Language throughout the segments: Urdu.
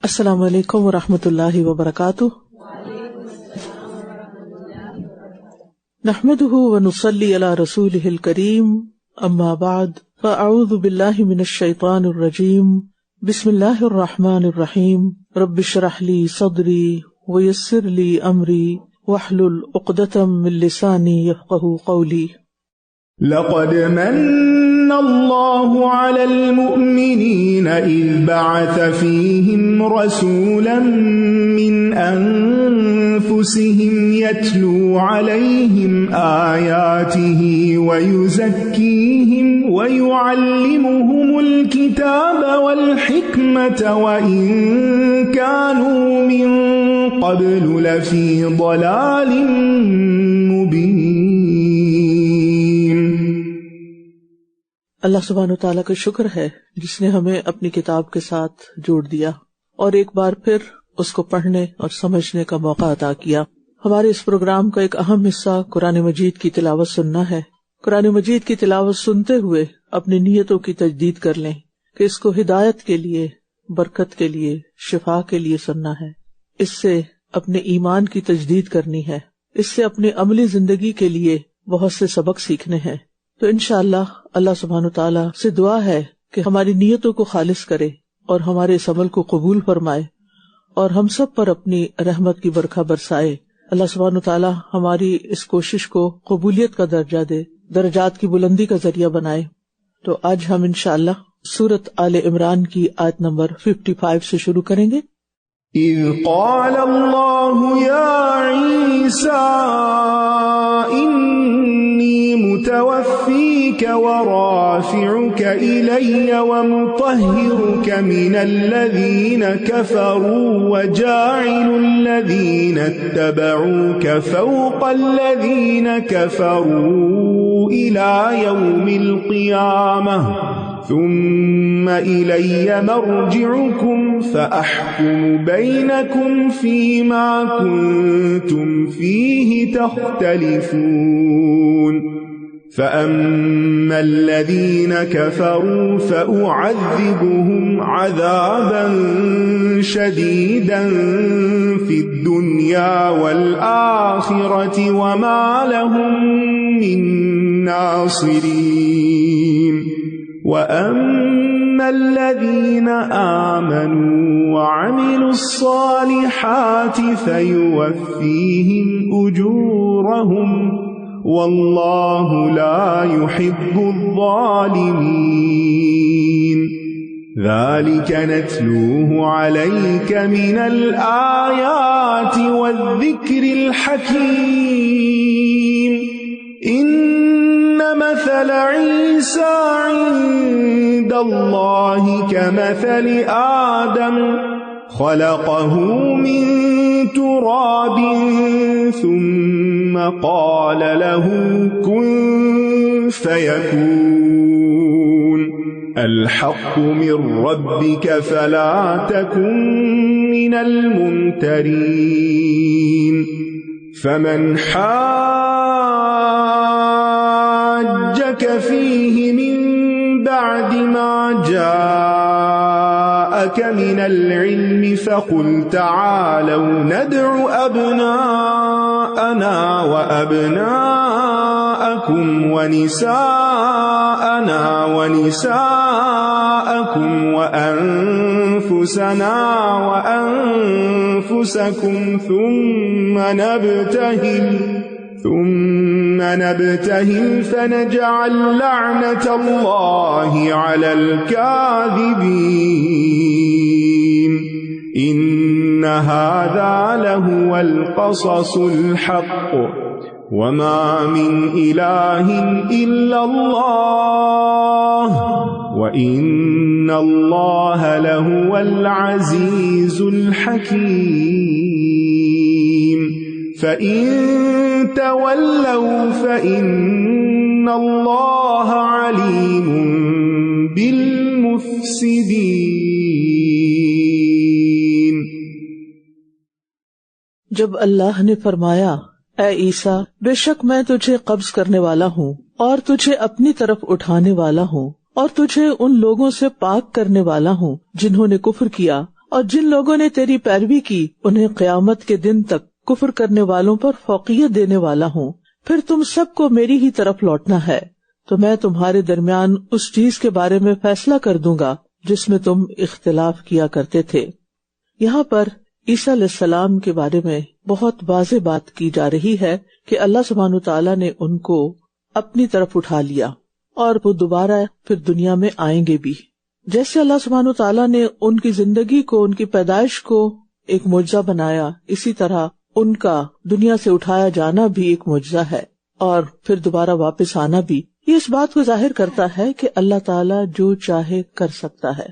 السلام علیکم ورحمۃ اللہ وبرکاتہ. نحمده ونصلی علی رسولہ الکریم. اما بعد فاعوذ باللہ من الشیطان الرجیم. بسم اللہ الرحمن الرحیم. رب اشرح لی صدری ویسر لی امری واحلل عقدۃ من لسانی یفقہوا قولی. لقد من الله على المؤمنين إذ بعث فيهم رسولا من أنفسهم يتلو عليهم آياته ويزكيهم ويعلمهم الكتاب والحكمة وإن كانوا من قبل لفي ضلال مبين. اللہ سبحانہ وتعالیٰ کا شکر ہے جس نے ہمیں اپنی کتاب کے ساتھ جوڑ دیا اور ایک بار پھر اس کو پڑھنے اور سمجھنے کا موقع عطا کیا. ہمارے اس پروگرام کا ایک اہم حصہ قرآن مجید کی تلاوت سننا ہے. قرآن مجید کی تلاوت سنتے ہوئے اپنی نیتوں کی تجدید کر لیں کہ اس کو ہدایت کے لیے، برکت کے لیے، شفا کے لیے سننا ہے. اس سے اپنے ایمان کی تجدید کرنی ہے. اس سے اپنی عملی زندگی کے لیے بہت سے سبق سیکھنے ہیں. تو انشاءاللہ اللہ سبحانہ وتعالیٰ سے دعا ہے کہ ہماری نیتوں کو خالص کرے اور ہمارے اس عمل کو قبول فرمائے اور ہم سب پر اپنی رحمت کی برکھا برسائے. اللہ سبحانہ وتعالیٰ ہماری اس کوشش کو قبولیت کا درجہ دے، درجات کی بلندی کا ذریعہ بنائے. تو آج ہم انشاءاللہ سورۃ آل عمران کی آیت نمبر 55 سے شروع کریں گے. اذ قال اللہ یا عیسیٰ انی متوفیک ورافعک الی ومطہرک من الذین کفروا وجاعل الذین اتبعوک فوق الذین کفروا الی یوم القیامہ ثم إلي مرجعكم فأحكم بينكم فيما كنتم فيه تختلفون. فأما الذين كفروا فأعذبهم عذابا شديدا في الدنيا والآخرة وما لهم من ناصرين. وَأَمَّا الَّذِينَ آمَنُوا وَعَمِلُوا الصَّالِحَاتِ فَيُوَفِّيهِمْ أُجُورَهُمْ وَاللَّهُ لَا يُحِبُّ الظَّالِمِينَ. ذَلِكَ نَتْلُوهُ عَلَيْكَ مِنَ الْآيَاتِ وَالذِّكْرِ الْحَكِيمِ. مثل عيسى عند الله كمثل آدم خلقه من تراب ثم قال له كن فيكون. الحق من ربك فلا تكن من الممترين. فمن حاجك فيه من بعد ما جاءك من العلم فقل تعالوا ندع أبناءنا وأبناءكم ونساءنا ونساءكم وأنفسنا وأنفسكم ثم نبتهل فنجعل لعنة الله على الكاذبين. إن هذا لهو القصص الحق وما من إله إلا الله وإن الله لهو العزيز الحكيم. فإن تولوا فإن الله عليم بالمفسدين. جب اللہ نے فرمایا اے عیسیٰ بے شک میں تجھے قبض کرنے والا ہوں اور تجھے اپنی طرف اٹھانے والا ہوں اور تجھے ان لوگوں سے پاک کرنے والا ہوں جنہوں نے کفر کیا اور جن لوگوں نے تیری پیروی کی انہیں قیامت کے دن تک کفر کرنے والوں پر فوقیت دینے والا ہوں. پھر تم سب کو میری ہی طرف لوٹنا ہے تو میں تمہارے درمیان اس چیز کے بارے میں فیصلہ کر دوں گا جس میں تم اختلاف کیا کرتے تھے. یہاں پر عیسیٰ علیہ السلام کے بارے میں بہت واضح بات کی جا رہی ہے کہ اللہ سبحانہ تعالیٰ نے ان کو اپنی طرف اٹھا لیا اور وہ دوبارہ پھر دنیا میں آئیں گے بھی. جیسے اللہ سبحانہ تعالیٰ نے ان کی زندگی کو، ان کی پیدائش کو ایک معجزہ بنایا، اسی طرح ان کا دنیا سے اٹھایا جانا بھی ایک معجزہ ہے اور پھر دوبارہ واپس آنا بھی. یہ اس بات کو ظاہر کرتا ہے کہ اللہ تعالیٰ جو چاہے کر سکتا ہے.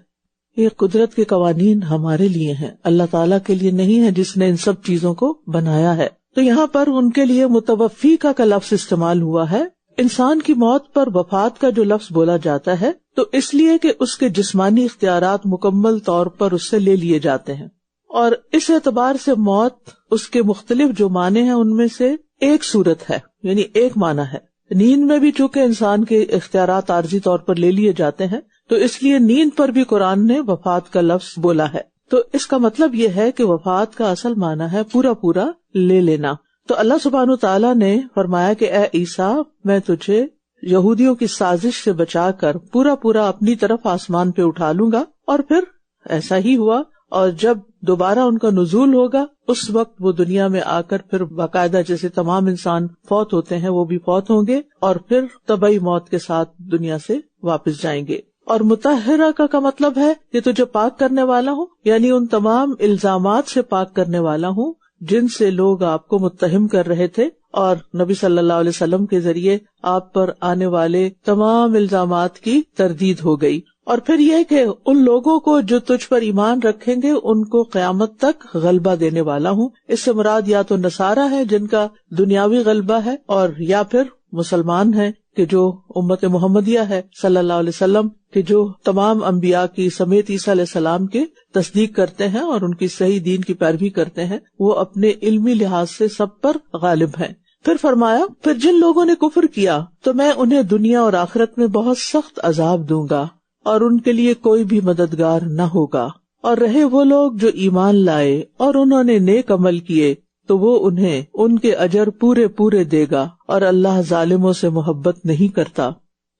یہ قدرت کے قوانین ہمارے لیے ہیں، اللہ تعالیٰ کے لیے نہیں ہے جس نے ان سب چیزوں کو بنایا ہے. تو یہاں پر ان کے لیے متوفی کا لفظ استعمال ہوا ہے. انسان کی موت پر وفات کا جو لفظ بولا جاتا ہے تو اس لیے کہ اس کے جسمانی اختیارات مکمل طور پر اس سے لے لیے جاتے ہیں، اور اس اعتبار سے موت اس کے مختلف جو معنی ہیں ان میں سے ایک صورت ہے، یعنی ایک معنی ہے. نیند میں بھی چونکہ انسان کے اختیارات عارضی طور پر لے لیے جاتے ہیں تو اس لیے نیند پر بھی قرآن نے وفات کا لفظ بولا ہے. تو اس کا مطلب یہ ہے کہ وفات کا اصل معنی ہے پورا لے لینا. تو اللہ سبحانہ تعالیٰ نے فرمایا کہ اے عیسیٰ، میں تجھے یہودیوں کی سازش سے بچا کر پورا اپنی طرف آسمان پہ اٹھا لوں گا. اور پھر ایسا ہی ہوا، اور جب دوبارہ ان کا نزول ہوگا اس وقت وہ دنیا میں آ کر پھر باقاعدہ جیسے تمام انسان فوت ہوتے ہیں وہ بھی فوت ہوں گے اور پھر طبعی موت کے ساتھ دنیا سے واپس جائیں گے. اور مطہرہ کا مطلب ہے کہ تجھے پاک کرنے والا ہوں، یعنی ان تمام الزامات سے پاک کرنے والا ہوں جن سے لوگ آپ کو متہم کر رہے تھے، اور نبی صلی اللہ علیہ وسلم کے ذریعے آپ پر آنے والے تمام الزامات کی تردید ہو گئی. اور پھر یہ کہ ان لوگوں کو جو تجھ پر ایمان رکھیں گے ان کو قیامت تک غلبہ دینے والا ہوں. اس سے مراد یا تو نصارہ ہے جن کا دنیاوی غلبہ ہے، اور یا پھر مسلمان ہیں کہ جو امت محمدیہ ہے صلی اللہ علیہ وسلم کہ جو تمام انبیاء کی سمیت عیسیٰ علیہ السلام کے تصدیق کرتے ہیں اور ان کی صحیح دین کی پیروی کرتے ہیں، وہ اپنے علمی لحاظ سے سب پر غالب ہیں. پھر فرمایا، پھر جن لوگوں نے کفر کیا تو میں انہیں دنیا اور آخرت میں بہت سخت عذاب دوں گا اور ان کے لیے کوئی بھی مددگار نہ ہوگا. اور رہے وہ لوگ جو ایمان لائے اور انہوں نے نیک عمل کیے تو وہ انہیں ان کے اجر پورے دے گا، اور اللہ ظالموں سے محبت نہیں کرتا.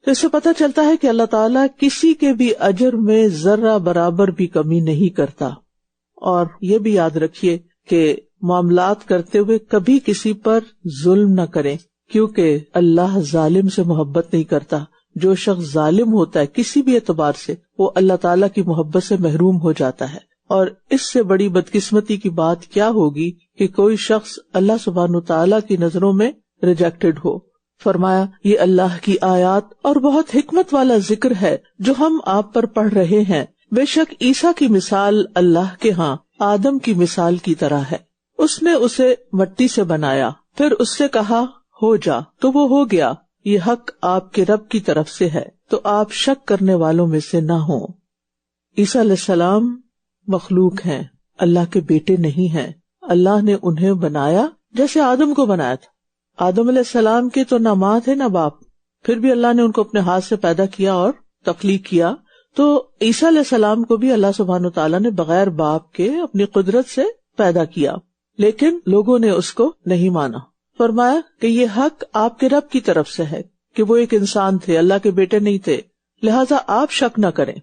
تو اس سے پتہ چلتا ہے کہ اللہ تعالیٰ کسی کے بھی اجر میں ذرہ برابر بھی کمی نہیں کرتا. اور یہ بھی یاد رکھیے کہ معاملات کرتے ہوئے کبھی کسی پر ظلم نہ کریں، کیونکہ اللہ ظالم سے محبت نہیں کرتا. جو شخص ظالم ہوتا ہے کسی بھی اعتبار سے وہ اللہ تعالیٰ کی محبت سے محروم ہو جاتا ہے. اور اس سے بڑی بدقسمتی کی بات کیا ہوگی کہ کوئی شخص اللہ سبحانہ تعالیٰ کی نظروں میں ریجیکٹڈ ہو. فرمایا، یہ اللہ کی آیات اور بہت حکمت والا ذکر ہے جو ہم آپ پر پڑھ رہے ہیں. بے شک عیسیٰ کی مثال اللہ کے ہاں آدم کی مثال کی طرح ہے. اس نے اسے مٹی سے بنایا، پھر اس سے کہا ہو جا تو وہ ہو گیا. یہ حق آپ کے رب کی طرف سے ہے تو آپ شک کرنے والوں میں سے نہ ہوں. عیسیٰ علیہ السلام مخلوق ہیں، اللہ کے بیٹے نہیں ہیں. اللہ نے انہیں بنایا جیسے آدم کو بنایا تھا. آدم علیہ السلام کے تو نہ ماں تھے نہ باپ، پھر بھی اللہ نے ان کو اپنے ہاتھ سے پیدا کیا اور تخلیق کیا. تو عیسیٰ علیہ السلام کو بھی اللہ سبحانہ تعالیٰ نے بغیر باپ کے اپنی قدرت سے پیدا کیا، لیکن لوگوں نے اس کو نہیں مانا. فرمایا کہ یہ حق آپ کے رب کی طرف سے ہے کہ وہ ایک انسان تھے، اللہ کے بیٹے نہیں تھے، لہٰذا آپ شک نہ کریں.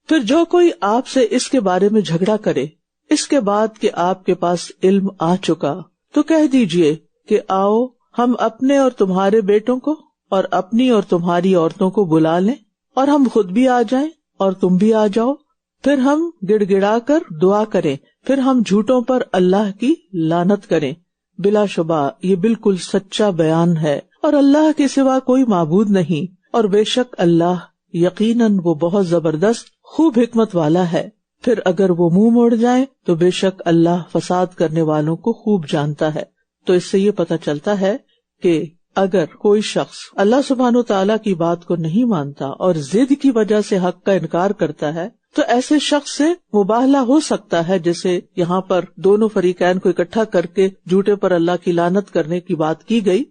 پھر جو کوئی آپ سے اس کے بارے میں جھگڑا کرے اس کے بعد کہ آپ کے پاس علم آ چکا تو کہہ دیجئے کہ آؤ ہم اپنے اور تمہارے بیٹوں کو اور اپنی اور تمہاری عورتوں کو بلا لیں اور ہم خود بھی آ جائیں اور تم بھی آ جاؤ. پھر ہم گڑ گڑا کر دعا کریں، پھر ہم جھوٹوں پر اللہ کی لعنت کریں. بلا شبہ یہ بالکل سچا بیان ہے اور اللہ کے سوا کوئی معبود نہیں، اور بے شک اللہ یقیناً وہ بہت زبردست خوب حکمت والا ہے. پھر اگر وہ منہ موڑ جائیں تو بے شک اللہ فساد کرنے والوں کو خوب جانتا ہے. تو اس سے یہ پتہ چلتا ہے کہ اگر کوئی شخص اللہ سبحانہ تعالیٰ کی بات کو نہیں مانتا اور ضد کی وجہ سے حق کا انکار کرتا ہے تو ایسے شخص سے مباہلہ ہو سکتا ہے، جیسے یہاں پر دونوں فریقین کو اکٹھا کر کے جھوٹے پر اللہ کی لعنت کرنے کی بات کی گئی.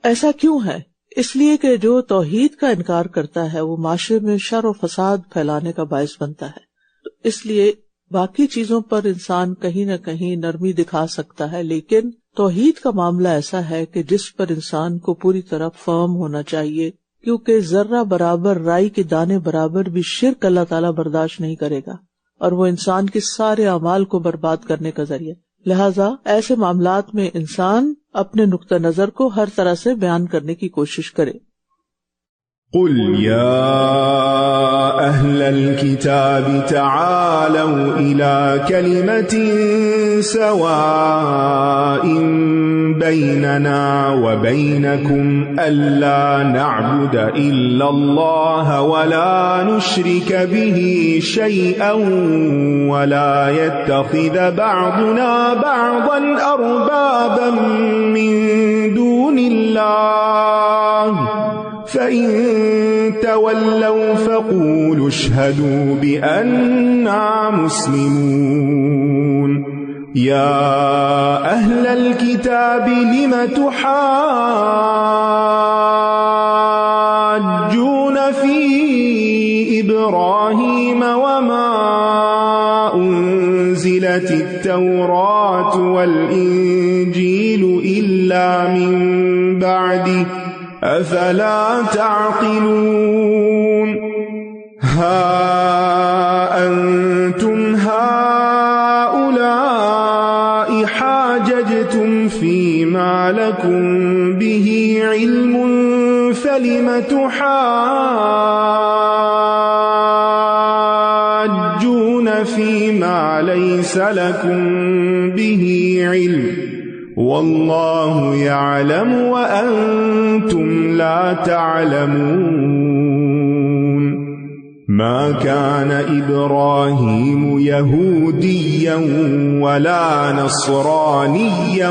ایسا کیوں ہے؟ اس لیے کہ جو توحید کا انکار کرتا ہے وہ معاشرے میں شر و فساد پھیلانے کا باعث بنتا ہے. تو اس لیے باقی چیزوں پر انسان کہیں نہ کہیں نرمی دکھا سکتا ہے، لیکن توحید کا معاملہ ایسا ہے کہ جس پر انسان کو پوری طرح فرم ہونا چاہیے، کیونکہ ذرہ برابر، رائی کے دانے برابر بھی شرک اللہ تعالیٰ برداشت نہیں کرے گا، اور وہ انسان کے سارے اعمال کو برباد کرنے کا ذریعہ۔ لہٰذا ایسے معاملات میں انسان اپنے نقطہ نظر کو ہر طرح سے بیان کرنے کی کوشش کرے۔ قل يا أهل الكتاب تعالوا إلى كلمة سواء بيننا وبينكم ألا نعبد إلا الله ولا نشرك به شيئا ولا يتخذ بعضنا بعضا أربابا من دون الله فَإِن تَوَلَّوْا فَقُولُوا اشْهَدُوا بِأَنَّا مُسْلِمُونَ يَا أَهْلَ الْكِتَابِ لِمَ تُحَاجُّونَ فِي إِبْرَاهِيمَ وَمَا أُنزِلَتِ التَّوْرَاةُ وَالْإِنجِيلُ إِلَّا مِن بَعْدِهِ أَفَلَا تَعْقِلُونَ هَا أَنْتُمْ هَؤُلَاءِ حَاجَجْتُمْ فِيمَا لَكُمْ بِهِ عِلْمٌ فَلِمَ تُحَاجُّونَ فِيمَا لَيْسَ لَكُمْ بِهِ عِلْمٌ واللہ یعلم وانتم لا تعلمون ما كان ابراہیم یہودیا ولا نصرانیا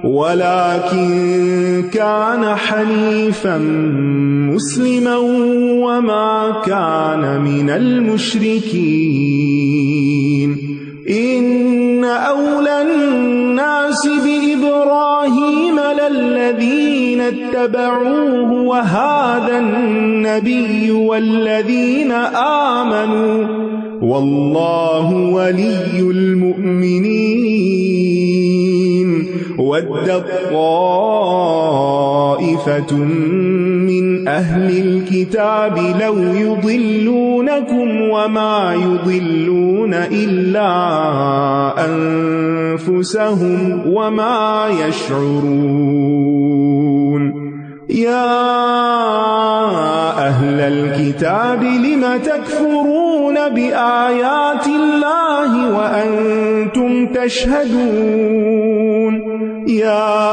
ولكن كان حنیفا مسلما وما كان من المشرکین ان اولى الناس بإبراهيم للذين اتبعوه وهذا النبي والذين آمنوا والله ولي المؤمنين ودت طائفة من أهل الكتاب لو يضلونكم وما يضلون إلا أنفسهم وما يشعرون يا أهل الكتاب لم تكفرون بآيات الله وأنتم تشهدون يا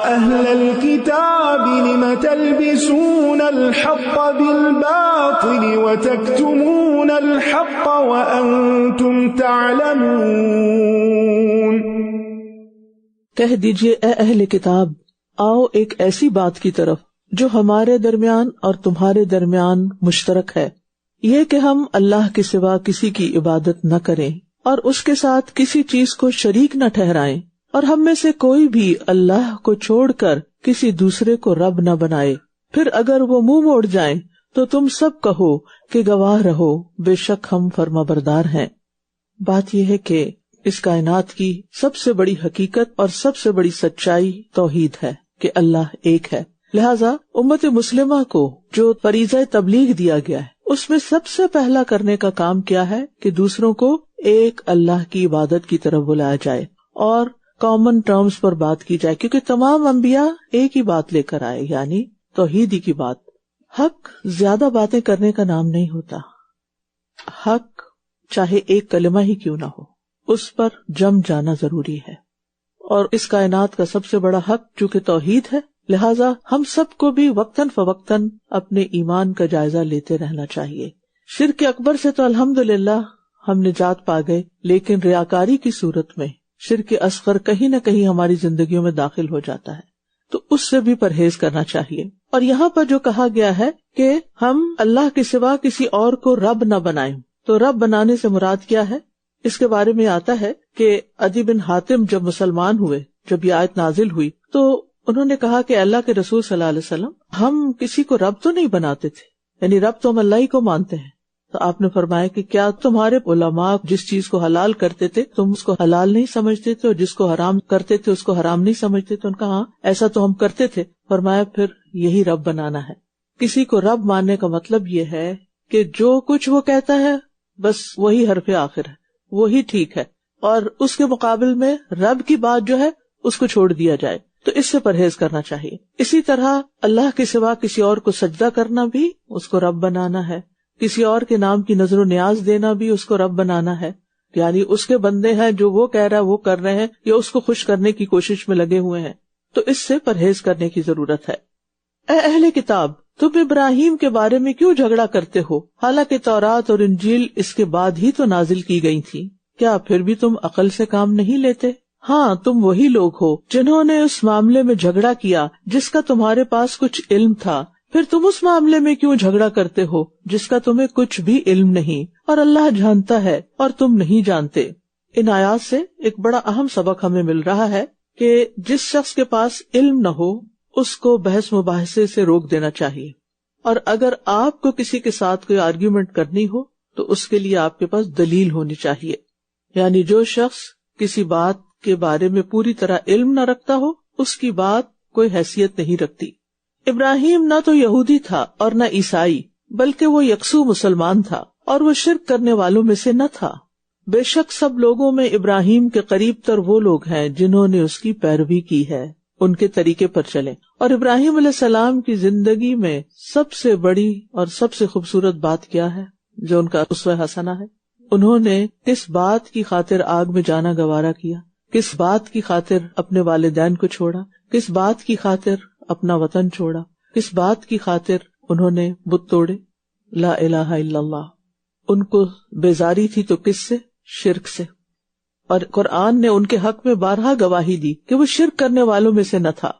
أهل الكتاب لم تلبسون الحق بالباطل وتكتمون الحق وأنتم تعلمون۔ کہہ دیجئے اے اہل کتاب، آؤ ایک ایسی بات کی طرف جو ہمارے درمیان اور تمہارے درمیان مشترک ہے، یہ کہ ہم اللہ کے سوا کسی کی عبادت نہ کریں اور اس کے ساتھ کسی چیز کو شریک نہ ٹھہرائیں، اور ہم میں سے کوئی بھی اللہ کو چھوڑ کر کسی دوسرے کو رب نہ بنائے۔ پھر اگر وہ منہ موڑ جائیں تو تم سب کہو کہ گواہ رہو، بے شک ہم فرمانبردار ہیں۔ بات یہ ہے کہ اس کائنات کی سب سے بڑی حقیقت اور سب سے بڑی سچائی توحید ہے کہ اللہ ایک ہے۔ لہٰذا امت مسلمہ کو جو فریضہ تبلیغ دیا گیا ہے، اس میں سب سے پہلا کرنے کا کام کیا ہے کہ دوسروں کو ایک اللہ کی عبادت کی طرف بلایا جائے اور کامن ٹرمز پر بات کی جائے، کیونکہ تمام انبیاء ایک ہی بات لے کر آئے، یعنی توحید ہی کی بات۔ حق زیادہ باتیں کرنے کا نام نہیں ہوتا، حق چاہے ایک کلمہ ہی کیوں نہ ہو، اس پر جم جانا ضروری ہے، اور اس کائنات کا سب سے بڑا حق چونکہ توحید ہے، لہٰذا ہم سب کو بھی وقتاً فوقتاً اپنے ایمان کا جائزہ لیتے رہنا چاہیے۔ شرک اکبر سے تو الحمدللہ ہم نجات پا گئے، لیکن ریاکاری کی صورت میں شرک اصغر کہیں نہ کہیں ہماری زندگیوں میں داخل ہو جاتا ہے، تو اس سے بھی پرہیز کرنا چاہیے۔ اور یہاں پر جو کہا گیا ہے کہ ہم اللہ کے سوا کسی اور کو رب نہ بنائیں، تو رب بنانے سے مراد کیا ہے؟ اس کے بارے میں آتا ہے کہ عدی بن حاتم جب مسلمان ہوئے، جب یہ آیت نازل ہوئی، تو انہوں نے کہا کہ اللہ کے رسول صلی اللہ علیہ وسلم، ہم کسی کو رب تو نہیں بناتے تھے، یعنی رب تو ہم اللہ ہی کو مانتے ہیں، تو آپ نے فرمایا کہ کیا تمہارے علماء جس چیز کو حلال کرتے تھے تم اس کو حلال نہیں سمجھتے تھے، اور جس کو حرام کرتے تھے اس کو حرام نہیں سمجھتے تھے؟ ان کا ہاں ایسا تو ہم کرتے تھے۔ فرمایا پھر یہی رب بنانا ہے۔ کسی کو رب ماننے کا مطلب یہ ہے کہ جو کچھ وہ کہتا ہے بس وہی حرف آخر ہے، وہی ٹھیک ہے، اور اس کے مقابل میں رب کی بات جو ہے اس کو چھوڑ دیا جائے۔ تو اس سے پرہیز کرنا چاہیے۔ اسی طرح اللہ کے سوا کسی اور کو سجدہ کرنا بھی اس کو رب بنانا ہے، کسی اور کے نام کی نظر و نیاز دینا بھی اس کو رب بنانا ہے، یعنی اس کے بندے ہیں جو وہ کہہ رہا ہے وہ کر رہے ہیں یا اس کو خوش کرنے کی کوشش میں لگے ہوئے ہیں، تو اس سے پرہیز کرنے کی ضرورت ہے۔ اے اہل کتاب، تم ابراہیم کے بارے میں کیوں جھگڑا کرتے ہو، حالانکہ تورات اور انجیل اس کے بعد ہی تو نازل کی گئی تھی؟ کیا پھر بھی تم عقل سے کام نہیں لیتے؟ ہاں، تم وہی لوگ ہو جنہوں نے اس معاملے میں جھگڑا کیا جس کا تمہارے پاس کچھ علم تھا، پھر تم اس معاملے میں کیوں جھگڑا کرتے ہو جس کا تمہیں کچھ بھی علم نہیں، اور اللہ جانتا ہے اور تم نہیں جانتے۔ ان آیات سے ایک بڑا اہم سبق ہمیں مل رہا ہے کہ جس شخص کے پاس علم نہ ہو اس کو بحث مباحثے سے روک دینا چاہیے، اور اگر آپ کو کسی کے ساتھ کوئی آرگیومنٹ کرنی ہو تو اس کے لیے آپ کے پاس دلیل ہونی چاہیے۔ یعنی جو شخص کسی بات کے بارے میں پوری طرح علم نہ رکھتا ہو اس کی بات کوئی حیثیت نہیں رکھتی۔ ابراہیم نہ تو یہودی تھا اور نہ عیسائی، بلکہ وہ یکسو مسلمان تھا، اور وہ شرک کرنے والوں میں سے نہ تھا۔ بے شک سب لوگوں میں ابراہیم کے قریب تر وہ لوگ ہیں جنہوں نے اس کی پیروی کی ہے، ان کے طریقے پر چلیں۔ اور ابراہیم علیہ السلام کی زندگی میں سب سے بڑی اور سب سے خوبصورت بات کیا ہے جو ان کا اسوہ حسنہ ہے؟ انہوں نے کس بات کی خاطر آگ میں جانا گوارا کیا، کس بات کی خاطر اپنے والدین کو چھوڑا، کس بات کی خاطر اپنا وطن چھوڑا، کس بات کی خاطر انہوں نے بت توڑے؟ لا الہ الا اللہ۔ ان کو بیزاری تھی تو کس سے؟ شرک سے۔ اور قرآن نے ان کے حق میں بارہا گواہی دی کہ وہ شرک کرنے والوں میں سے نہ تھا۔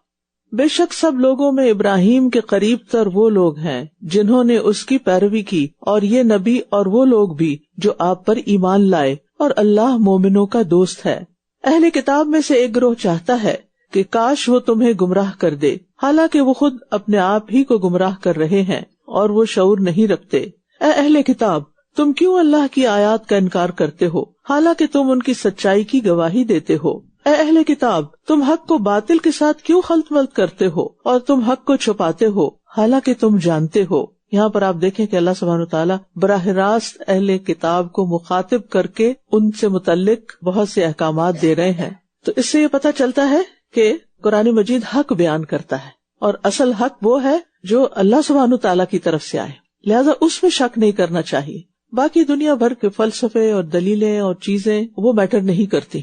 بے شک سب لوگوں میں ابراہیم کے قریب تر وہ لوگ ہیں جنہوں نے اس کی پیروی کی، اور یہ نبی اور وہ لوگ بھی جو آپ پر ایمان لائے، اور اللہ مومنوں کا دوست ہے۔ اہل کتاب میں سے ایک گروہ چاہتا ہے کہ کاش وہ تمہیں گمراہ کر دے، حالانکہ وہ خود اپنے آپ ہی کو گمراہ کر رہے ہیں اور وہ شعور نہیں رکھتے۔ اے اہل کتاب، تم کیوں اللہ کی آیات کا انکار کرتے ہو حالانکہ تم ان کی سچائی کی گواہی دیتے ہو؟ اے اہل کتاب، تم حق کو باطل کے ساتھ کیوں خلط ملط کرتے ہو اور تم حق کو چھپاتے ہو حالانکہ تم جانتے ہو۔ یہاں پر آپ دیکھیں کہ اللہ سبحانہ وتعالیٰ براہ راست اہل کتاب کو مخاطب کر کے ان سے متعلق بہت سے احکامات دے رہے ہیں۔ تو اس سے یہ پتہ چلتا ہے کہ قرآن مجید حق بیان کرتا ہے، اور اصل حق وہ ہے جو اللہ سبحانہ وتعالیٰ کی طرف سے آئے، لہذا اس میں شک نہیں کرنا چاہیے۔ باقی دنیا بھر کے فلسفے اور دلیلیں اور چیزیں وہ میٹر نہیں کرتی۔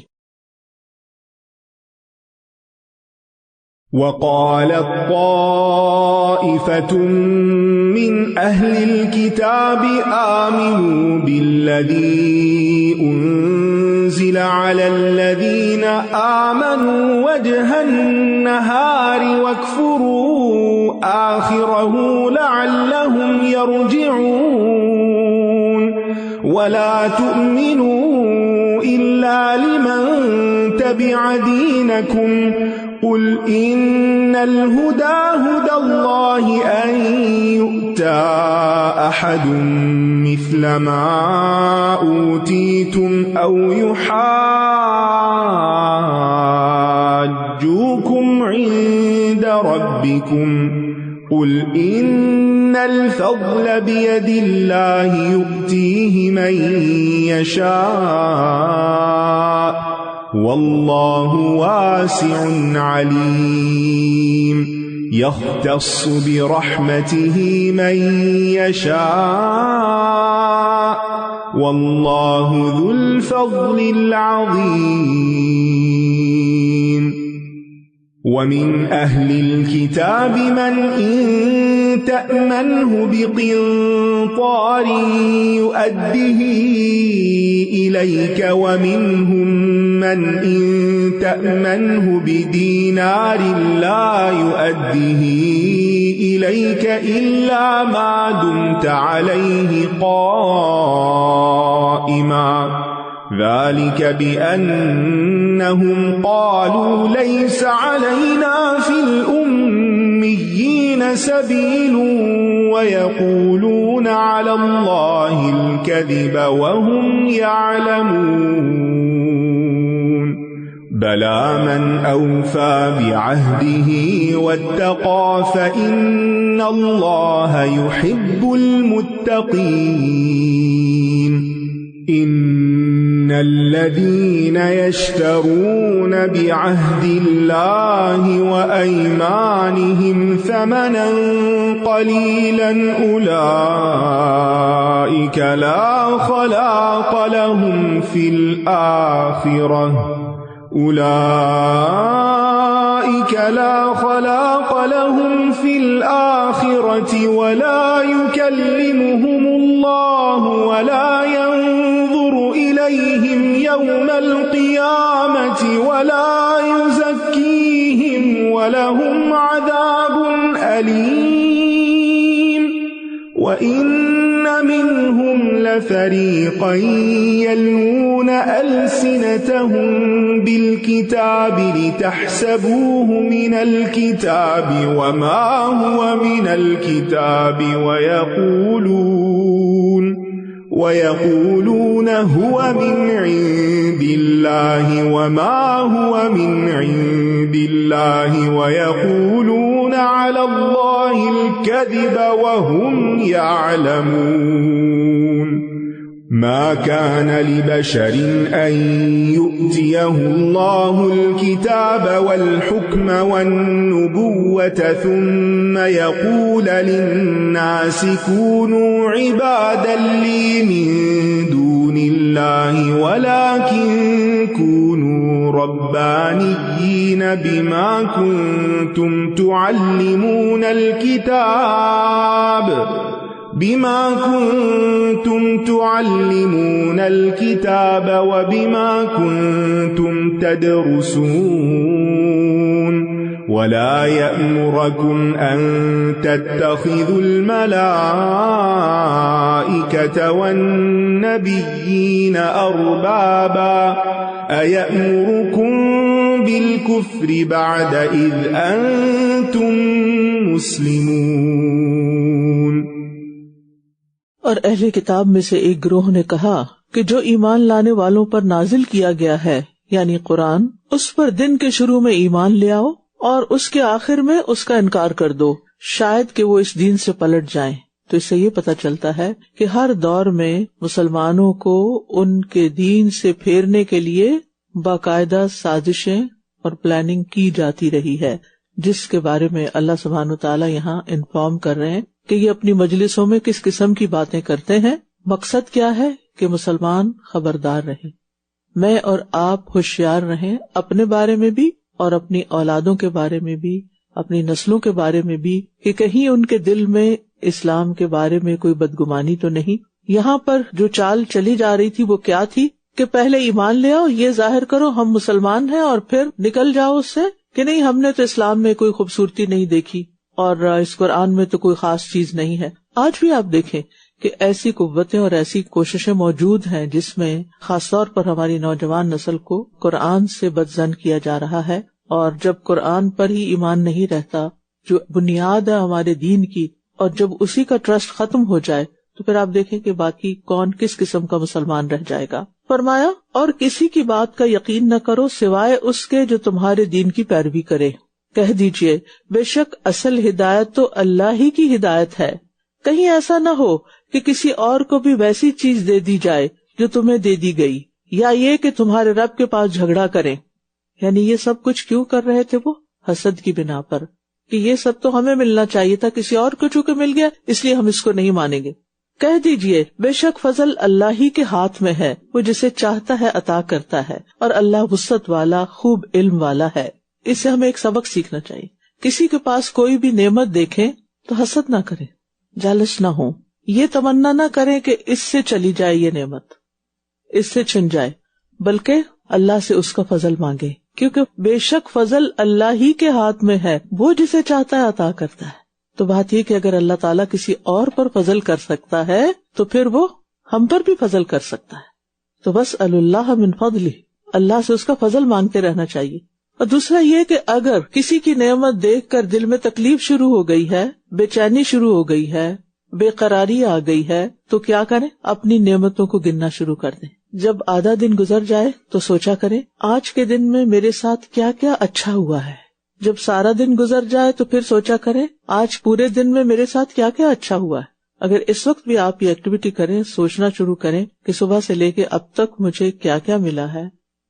وقالت طائفة من أهل الكتاب آمنوا بالذي أنزل على الذين آمنوا وجه النهار واكفروا آخره لعلهم يرجعون ولا تؤمنوا إلا لمن تبع دينكم قل إن الهدى هدى الله أن يؤتى أحد مثل ما أوتيتم أو يحاجوكم عند ربكم قل إن الفضل بيد الله يؤتيه من يشاء واللہ واسع علیم یختص برحمتہ من یشاء واللہ ذو الفضل العظیم ومن أهل الكتاب من إن تأمنه بقنطار يؤده إليك ومنهم من إن تأمنه بدينار لا يؤده إليك إلا ما دمت عليه قائما ذلك بأنهم قالوا ليس علينا في الأميين سبيل ويقولون على الله الكذب وهم يعلمون بلى من أوفى بعهده واتقى فإن الله يحب المتقين إن الذين يشترون بعهد الله وأيمانهم ثمنا قليلا أولئك لا خلاق لهم في الآخرة ولا يكلمهم الله ولا ينظر إليهم يوم القيامة ولا يزكيهم ولهم عذاب أليم وإن منهم لفريقا يلوون ألسنتهم بالكتاب لتحسبوه من الكتاب وما هو من الكتاب ويقولون هو من عند الله وما هو من عند الله ويقولون على الله الكذب وهم يعلمون ما كان لبشر أن يؤتيه الله الكتاب والحكم والنبوة ثم يقول للناس كونوا عبادا لي من دون الله ولكن كونوا ربانيين بما كنتم تعلمون الكتاب وبما كنتم تدرسون ولا يأمركم أن تتخذوا الملائكة والنبيين أربابا أيأمركم بالكفر بعد إذ أنتم مسلمون۔ اور اہل کتاب میں سے ایک گروہ نے کہا کہ جو ایمان لانے والوں پر نازل کیا گیا ہے یعنی قرآن، اس پر دن کے شروع میں ایمان لے آؤ اور اس کے آخر میں اس کا انکار کر دو، شاید کہ وہ اس دین سے پلٹ جائیں۔ تو اس سے یہ پتہ چلتا ہے کہ ہر دور میں مسلمانوں کو ان کے دین سے پھیرنے کے لیے باقاعدہ سازشیں اور پلاننگ کی جاتی رہی ہے، جس کے بارے میں اللہ سبحانہ وتعالی یہاں انفارم کر رہے ہیں کہ یہ اپنی مجلسوں میں کس قسم کی باتیں کرتے ہیں۔ مقصد کیا ہے کہ مسلمان خبردار رہیں، میں اور آپ ہوشیار رہیں اپنے بارے میں بھی اور اپنی اولادوں کے بارے میں بھی، اپنی نسلوں کے بارے میں بھی، کہ کہیں ان کے دل میں اسلام کے بارے میں کوئی بدگمانی تو نہیں۔ یہاں پر جو چال چلی جا رہی تھی وہ کیا تھی کہ پہلے ایمان لے آؤ، یہ ظاہر کرو ہم مسلمان ہیں، اور پھر نکل جاؤ اس سے کہ نہیں ہم نے تو اسلام میں کوئی خوبصورتی نہیں دیکھی اور اس قرآن میں تو کوئی خاص چیز نہیں ہے۔ آج بھی آپ دیکھیں کہ ایسی قوتیں اور ایسی کوششیں موجود ہیں جس میں خاص طور پر ہماری نوجوان نسل کو قرآن سے بدظن کیا جا رہا ہے، اور جب قرآن پر ہی ایمان نہیں رہتا جو بنیاد ہے ہمارے دین کی، اور جب اسی کا ٹرسٹ ختم ہو جائے تو پھر آپ دیکھیں کہ باقی کون کس قسم کا مسلمان رہ جائے گا۔ فرمایا اور کسی کی بات کا یقین نہ کرو سوائے اس کے جو تمہارے دین کی پیروی کرے، کہہ دیجئے بے شک اصل ہدایت تو اللہ ہی کی ہدایت ہے، کہیں ایسا نہ ہو کہ کسی اور کو بھی ویسی چیز دے دی جائے جو تمہیں دے دی گئی، یا یہ کہ تمہارے رب کے پاس جھگڑا کریں۔ یعنی یہ سب کچھ کیوں کر رہے تھے وہ؟ حسد کی بنا پر، کہ یہ سب تو ہمیں ملنا چاہیے تھا، کسی اور کو چونکہ مل گیا اس لیے ہم اس کو نہیں مانیں گے۔ کہہ دیجئے بے شک فضل اللہ ہی کے ہاتھ میں ہے، وہ جسے چاہتا ہے عطا کرتا ہے، اور اللہ وسعت والا خوب علم والا ہے۔ اس سے ہمیں ایک سبق سیکھنا چاہیے، کسی کے پاس کوئی بھی نعمت دیکھیں تو حسد نہ کریں، جالس نہ ہوں، یہ تمنا نہ کریں کہ اس سے چلی جائے یہ نعمت، اس سے چھن جائے، بلکہ اللہ سے اس کا فضل مانگے، کیونکہ بے شک فضل اللہ ہی کے ہاتھ میں ہے، وہ جسے چاہتا ہے عطا کرتا ہے۔ تو بات یہ کہ اگر اللہ تعالیٰ کسی اور پر فضل کر سکتا ہے تو پھر وہ ہم پر بھی فضل کر سکتا ہے۔ تو بس اللہ من فضلہ، اللہ سے اس کا فضل مانگتے رہنا چاہیے۔ اور دوسرا یہ کہ اگر کسی کی نعمت دیکھ کر دل میں تکلیف شروع ہو گئی ہے، بے چینی شروع ہو گئی ہے، بے قراری آ گئی ہے تو کیا کریں؟ اپنی نعمتوں کو گننا شروع کر دیں. جب آدھا دن گزر جائے تو سوچا کریں آج کے دن میں میرے ساتھ کیا کیا اچھا ہوا ہے. جب سارا دن گزر جائے تو پھر سوچا کریں آج پورے دن میں میرے ساتھ کیا کیا اچھا ہوا ہے. اگر اس وقت بھی آپ یہ ایکٹیویٹی کریں، سوچنا شروع کریں کہ صبح سے لے کے اب تک مجھے کیا کیا ملا ہے،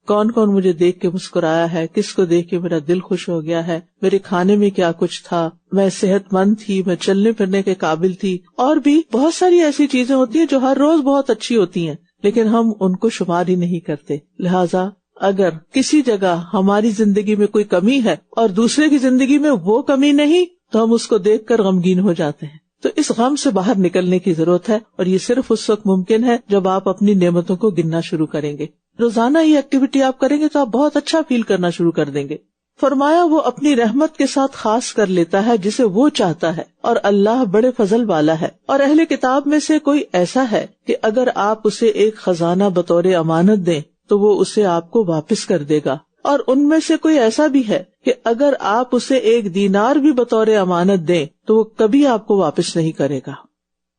کون کون مجھے دیکھ کے مسکرایا ہے، کس کو دیکھ کے میرا دل خوش ہو گیا ہے، میرے کھانے میں کیا کچھ تھا، میں صحت مند تھی، میں چلنے پھرنے کے قابل تھی. اور بھی بہت ساری ایسی چیزیں ہوتی ہیں جو ہر روز بہت اچھی ہوتی ہیں لیکن ہم ان کو شمار ہی نہیں کرتے. لہٰذا اگر کسی جگہ ہماری زندگی میں کوئی کمی ہے اور دوسرے کی زندگی میں وہ کمی نہیں تو ہم اس کو دیکھ کر غمگین ہو جاتے ہیں. تو اس غم سے باہر نکلنے کی ضرورت ہے اور یہ صرف اس وقت ممکن ہے جب آپ اپنی نعمتوں کو گننا شروع کریں گے. روزانہ یہ ایکٹیویٹی آپ کریں گے تو آپ بہت اچھا فیل کرنا شروع کر دیں گے. فرمایا وہ اپنی رحمت کے ساتھ خاص کر لیتا ہے جسے وہ چاہتا ہے اور اللہ بڑے فضل والا ہے. اور اہل کتاب میں سے کوئی ایسا ہے کہ اگر آپ اسے ایک خزانہ بطور امانت دیں تو وہ اسے آپ کو واپس کر دے گا، اور ان میں سے کوئی ایسا بھی ہے کہ اگر آپ اسے 1 دینار بھی بطور امانت دیں تو وہ کبھی آپ کو واپس نہیں کرے گا.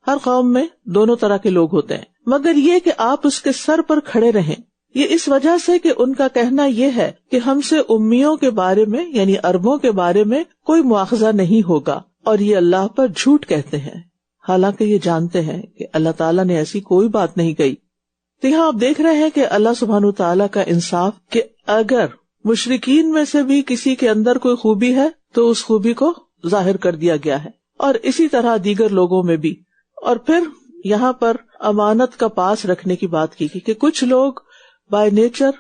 ہر قوم میں دونوں طرح کے لوگ ہوتے ہیں، مگر یہ کہ آپ اس کے سر پر کھڑے رہیں. یہ اس وجہ سے کہ ان کا کہنا یہ ہے کہ ہم سے امیوں کے بارے میں یعنی عربوں کے بارے میں کوئی مواخذہ نہیں ہوگا، اور یہ اللہ پر جھوٹ کہتے ہیں، حالانکہ یہ جانتے ہیں کہ اللہ تعالیٰ نے ایسی کوئی بات نہیں کہی. تو یہاں آپ دیکھ رہے ہیں کہ اللہ سبحانہ تعالیٰ کا انصاف کہ اگر مشرکین میں سے بھی کسی کے اندر کوئی خوبی ہے تو اس خوبی کو ظاہر کر دیا گیا ہے، اور اسی طرح دیگر لوگوں میں بھی. اور پھر یہاں پر امانت کا پاس رکھنے کی بات کی کہ کچھ لوگ بائی نیچر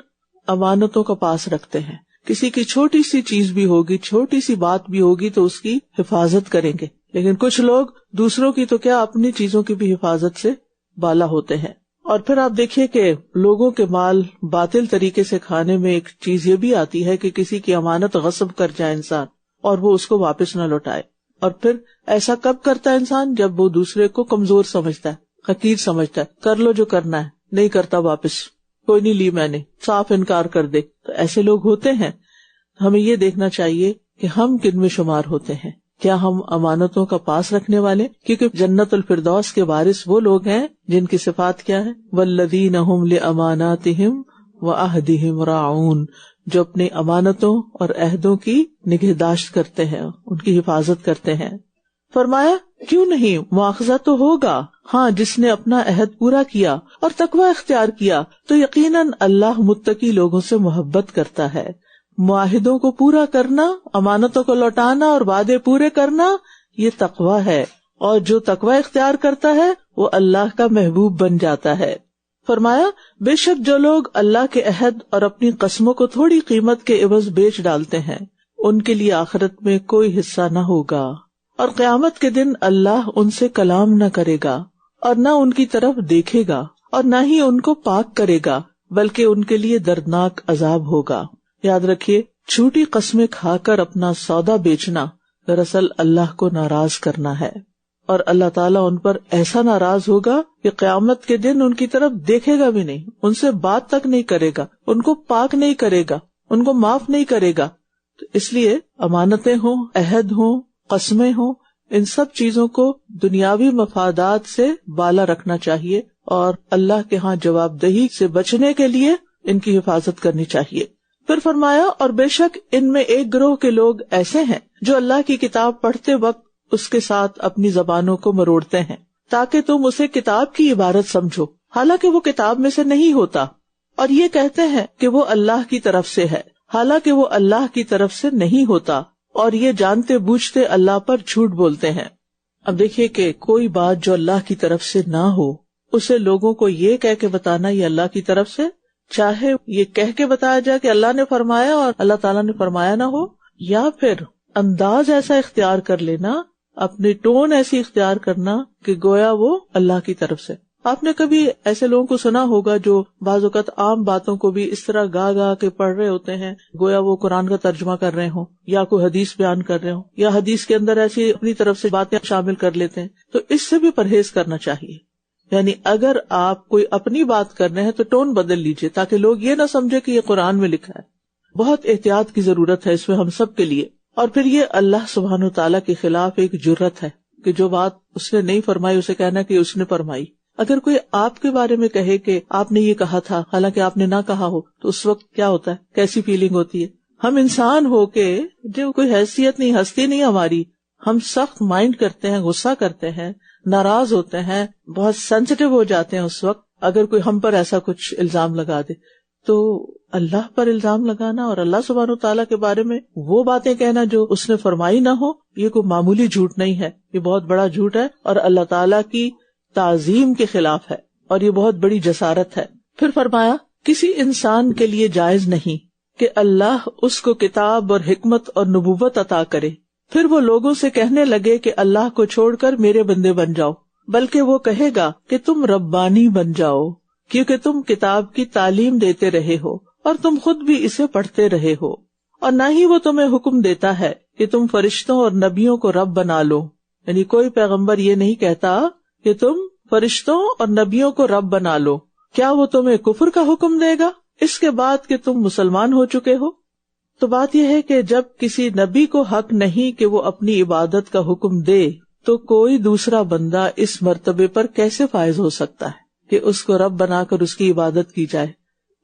امانتوں کا پاس رکھتے ہیں. کسی کی چھوٹی سی چیز بھی ہوگی، چھوٹی سی بات بھی ہوگی تو اس کی حفاظت کریں گے، لیکن کچھ لوگ دوسروں کی تو کیا اپنی چیزوں کی بھی حفاظت سے بالا ہوتے ہیں. اور پھر آپ دیکھیے کہ لوگوں کے مال باطل طریقے سے کھانے میں ایک چیز یہ بھی آتی ہے کہ کسی کی امانت غصب کر جائے انسان اور وہ اس کو واپس نہ لوٹائے. اور پھر ایسا کب کرتا ہے انسان؟ جب وہ دوسرے کو کمزور سمجھتا ہے، حقیر سمجھتا ہے، کر لو جو کرنا ہے، نہیں کرتا واپس، کوئی نہیں لی میں نے، صاف انکار کر دے. تو ایسے لوگ ہوتے ہیں. ہمیں یہ دیکھنا چاہیے کہ ہم کن میں شمار ہوتے ہیں. کیا ہم امانتوں کا پاس رکھنے والے؟ کیونکہ جنت الفردوس کے وارث وہ لوگ ہیں جن کی صفات کیا ہے؟ والذین ھم لاماناتہم وعہدہم راعون، جو اپنی امانتوں اور عہدوں کی نگہداشت کرتے ہیں، ان کی حفاظت کرتے ہیں. فرمایا کیوں نہیں، مواخذہ تو ہوگا، ہاں جس نے اپنا عہد پورا کیا اور تقوی اختیار کیا تو یقیناً اللہ متقی لوگوں سے محبت کرتا ہے. معاہدوں کو پورا کرنا، امانتوں کو لوٹانا اور وعدے پورے کرنا، یہ تقوی ہے، اور جو تقوی اختیار کرتا ہے وہ اللہ کا محبوب بن جاتا ہے. فرمایا بے شک جو لوگ اللہ کے عہد اور اپنی قسموں کو تھوڑی قیمت کے عوض بیچ ڈالتے ہیں ان کے لیے آخرت میں کوئی حصہ نہ ہوگا، اور قیامت کے دن اللہ ان سے کلام نہ کرے گا اور نہ ان کی طرف دیکھے گا اور نہ ہی ان کو پاک کرے گا، بلکہ ان کے لیے دردناک عذاب ہوگا. یاد رکھیے، جھوٹی قسمیں کھا کر اپنا سودا بیچنا دراصل اللہ کو ناراض کرنا ہے، اور اللہ تعالیٰ ان پر ایسا ناراض ہوگا کہ قیامت کے دن ان کی طرف دیکھے گا بھی نہیں، ان سے بات تک نہیں کرے گا، ان کو پاک نہیں کرے گا، ان کو معاف نہیں کرے گا. تو اس لیے امانتیں ہوں، عہد ہوں، قسمیں ہوں، ان سب چیزوں کو دنیاوی مفادات سے بالا رکھنا چاہیے اور اللہ کے ہاں جواب دہی سے بچنے کے لیے ان کی حفاظت کرنی چاہیے. پھر فرمایا اور بے شک ان میں ایک گروہ کے لوگ ایسے ہیں جو اللہ کی کتاب پڑھتے وقت اس کے ساتھ اپنی زبانوں کو مروڑتے ہیں تاکہ تم اسے کتاب کی عبارت سمجھو، حالانکہ وہ کتاب میں سے نہیں ہوتا، اور یہ کہتے ہیں کہ وہ اللہ کی طرف سے ہے، حالانکہ وہ اللہ کی طرف سے نہیں ہوتا، اور یہ جانتے بوجھتے اللہ پر جھوٹ بولتے ہیں. اب دیکھیے کہ کوئی بات جو اللہ کی طرف سے نہ ہو اسے لوگوں کو یہ کہہ کے بتانا یہ اللہ کی طرف سے، چاہے یہ کہہ کے بتایا جائے کہ اللہ نے فرمایا اور اللہ تعالیٰ نے فرمایا نہ ہو، یا پھر انداز ایسا اختیار کر لینا، اپنی ٹون ایسی اختیار کرنا کہ گویا وہ اللہ کی طرف سے. آپ نے کبھی ایسے لوگوں کو سنا ہوگا جو بعض اوقات عام باتوں کو بھی اس طرح گا گا کے پڑھ رہے ہوتے ہیں گویا وہ قرآن کا ترجمہ کر رہے ہوں یا کوئی حدیث بیان کر رہے ہوں، یا حدیث کے اندر ایسی اپنی طرف سے باتیں شامل کر لیتے ہیں. تو اس سے بھی پرہیز کرنا چاہیے. یعنی اگر آپ کوئی اپنی بات کر رہے ہیں تو ٹون بدل لیجئے تاکہ لوگ یہ نہ سمجھے کہ یہ قرآن میں لکھا ہے. بہت احتیاط کی ضرورت ہے اس میں ہم سب کے لیے. اور پھر یہ اللہ سبحانہ و تعالیٰ کے خلاف ایک جرت ہے. کہ جو بات اس نے نہیں فرمائی اسے کہنا کہ اس نے فرمائی. اگر کوئی آپ کے بارے میں کہے کہ آپ نے یہ کہا تھا حالانکہ آپ نے نہ کہا ہو تو اس وقت کیا ہوتا ہے, کیسی فیلنگ ہوتی ہے؟ ہم انسان ہو کے جو کوئی حیثیت نہیں, ہستی نہیں ہماری, ہم سخت مائنڈ کرتے ہیں, غصہ کرتے ہیں, ناراض ہوتے ہیں, بہت سینسیٹیو ہو جاتے ہیں اس وقت اگر کوئی ہم پر ایسا کچھ الزام لگا دے. تو اللہ پر الزام لگانا اور اللہ سبحانہ وتعالیٰ کے بارے میں وہ باتیں کہنا جو اس نے فرمائی نہ ہو, یہ کوئی معمولی جھوٹ نہیں ہے, یہ بہت بڑا جھوٹ ہے اور اللہ تعالیٰ کی تعظیم کے خلاف ہے اور یہ بہت بڑی جسارت ہے. پھر فرمایا کسی انسان کے لیے جائز نہیں کہ اللہ اس کو کتاب اور حکمت اور نبوت عطا کرے پھر وہ لوگوں سے کہنے لگے کہ اللہ کو چھوڑ کر میرے بندے بن جاؤ, بلکہ وہ کہے گا کہ تم ربانی بن جاؤ کیونکہ تم کتاب کی تعلیم دیتے رہے ہو اور تم خود بھی اسے پڑھتے رہے ہو, اور نہ ہی وہ تمہیں حکم دیتا ہے کہ تم فرشتوں اور نبیوں کو رب بنا لو. یعنی کوئی پیغمبر یہ نہیں کہتا کہ تم فرشتوں اور نبیوں کو رب بنا لو. کیا وہ تمہیں کفر کا حکم دے گا اس کے بعد کہ تم مسلمان ہو چکے ہو؟ تو بات یہ ہے کہ جب کسی نبی کو حق نہیں کہ وہ اپنی عبادت کا حکم دے تو کوئی دوسرا بندہ اس مرتبے پر کیسے فائز ہو سکتا ہے کہ اس کو رب بنا کر اس کی عبادت کی جائے,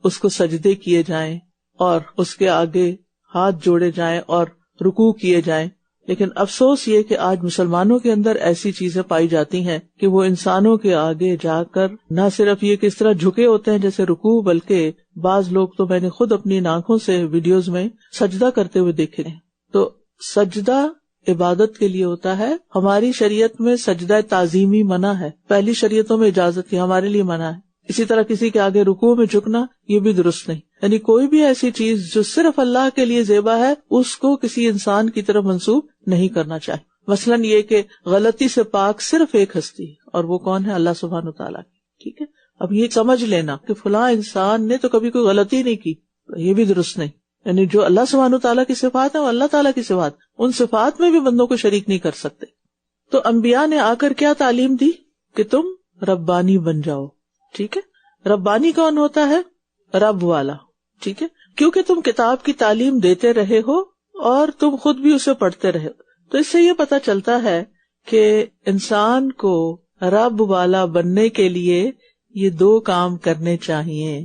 اس کو سجدے کیے جائیں اور اس کے آگے ہاتھ جوڑے جائیں اور رکوع کیے جائیں. لیکن افسوس یہ کہ آج مسلمانوں کے اندر ایسی چیزیں پائی جاتی ہیں کہ وہ انسانوں کے آگے جا کر نہ صرف یہ کس طرح جھکے ہوتے ہیں جیسے رکوع, بلکہ بعض لوگ تو میں نے خود اپنی آنکھوں سے ویڈیوز میں سجدہ کرتے ہوئے دیکھے ہیں. تو سجدہ عبادت کے لیے ہوتا ہے. ہماری شریعت میں سجدہ تعظیمی منع ہے, پہلی شریعتوں میں اجازت تھی, ہمارے لیے منع ہے. اسی طرح کسی کے آگے رکوع میں جھکنا یہ بھی درست نہیں. یعنی کوئی بھی ایسی چیز جو صرف اللہ کے لیے زیبا ہے اس کو کسی انسان کی طرف منسوب نہیں کرنا چاہیے. مثلاً یہ کہ غلطی سے پاک صرف ایک ہستی ہے اور وہ کون ہے؟ اللہ سبحانہ وتعالیٰ کی. ٹھیک ہے, اب یہ سمجھ لینا کہ فلاں انسان نے تو کبھی کوئی غلطی نہیں کی, یہ بھی درست نہیں. یعنی جو اللہ سبحانہ وتعالیٰ کی صفات ہیں وہ اللہ تعالیٰ کی صفات, ان صفات میں بھی بندوں کو شریک نہیں کر سکتے. تو انبیاء نے آ کر کیا تعلیم دی کہ تم ربانی بن جاؤ. ٹھیک ہے, ربانی کون ہوتا ہے؟ رب والا. ٹھیک ہے, کیونکہ تم کتاب کی تعلیم دیتے رہے ہو اور تم خود بھی اسے پڑھتے رہے. تو اس سے یہ پتہ چلتا ہے کہ انسان کو رب والا بننے کے لیے یہ دو کام کرنے چاہیے.